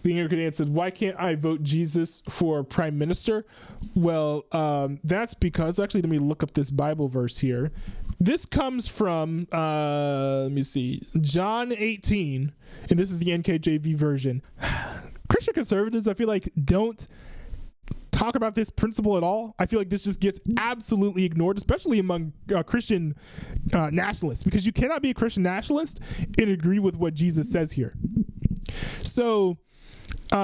The Anglican Aunt said, why can't I vote Jesus for prime minister? Well, that's because, actually, let me look up this Bible verse here. This comes from, let me see, John 18, and this is the NKJV version. Christian conservatives, I feel like, don't talk about this principle at all. I feel like this just gets absolutely ignored, especially among Christian nationalists, because you cannot be a Christian nationalist and agree with what Jesus says here. So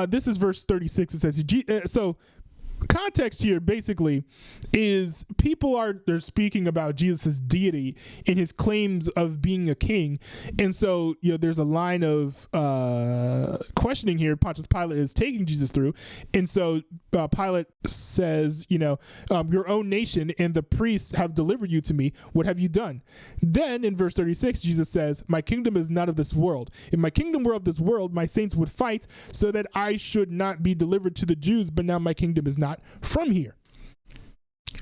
this is verse 36. It says, so context here basically is they're speaking about Jesus's deity and his claims of being a king. And so, there's a line of questioning here Pontius Pilate is taking Jesus through. And so Pilate says, your own nation and the priests have delivered you to me. What have you done? Then in verse 36, Jesus says, my kingdom is not of this world. If my kingdom were of this world, my saints would fight so that I should not be delivered to the Jews, but now my kingdom is not from here.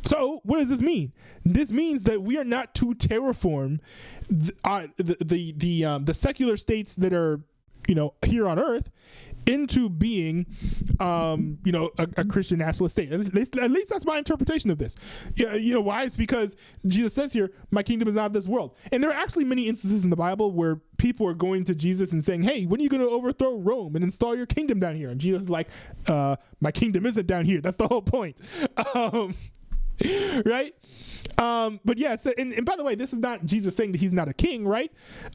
So what does this mean? This means that we are not to terraform the secular states that are here on earth into being a Christian nationalist state. At least that's my interpretation of this. Why? It's because Jesus says here, my kingdom is not of this world. And there are actually many instances in the Bible where people are going to Jesus and saying, hey, when are you going to overthrow Rome and install your kingdom down here? And Jesus is like, my kingdom isn't down here. That's the whole point. Right? But yeah, so, and by the way, this is not Jesus saying that he's not a king, right?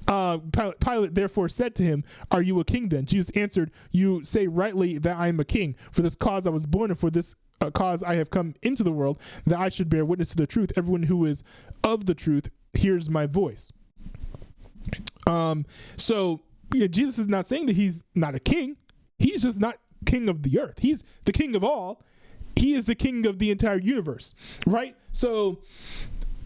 Pilate therefore said to him, are you a king then? Jesus answered, you say rightly that I am a king. For this cause I was born, and for this cause I have come into the world, that I should bear witness to the truth. Everyone who is of the truth hears my voice. So Jesus is not saying that he's not a king. He's just not king of the earth. He's the king of all. He is the king of the entire universe, right? So,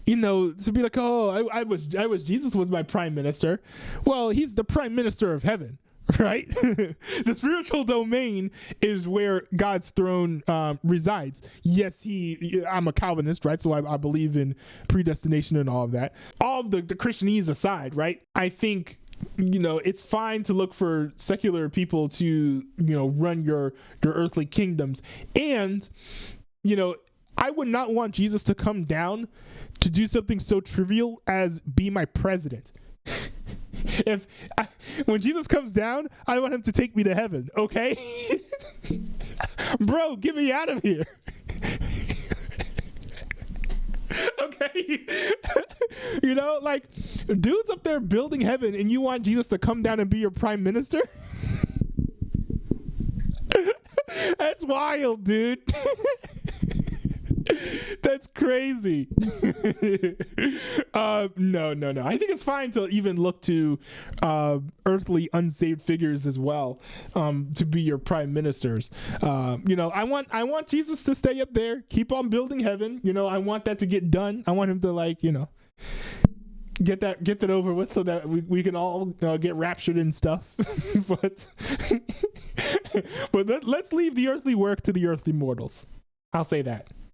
to be like, oh, I was Jesus was my prime minister. Well, he's the prime minister of heaven, right? The spiritual domain is where God's throne resides. Yes, I'm a Calvinist, right? So I believe in predestination and all of that. All of the Christianese aside, right? I think it's fine to look for secular people to, run your earthly kingdoms. And, I would not want Jesus to come down to do something so trivial as be my president. When Jesus comes down, I want him to take me to heaven, okay? Bro, get me out of here. Okay. Dude's up there building heaven and you want Jesus to come down and be your prime minister? That's wild, dude. That's crazy. No. I think it's fine to even look to earthly unsaved figures as well to be your prime ministers. I want Jesus to stay up there, keep on building heaven. I want that to get done. I want him to get that over with so that we can all get raptured and stuff. but let's leave the earthly work to the earthly mortals. I'll say that.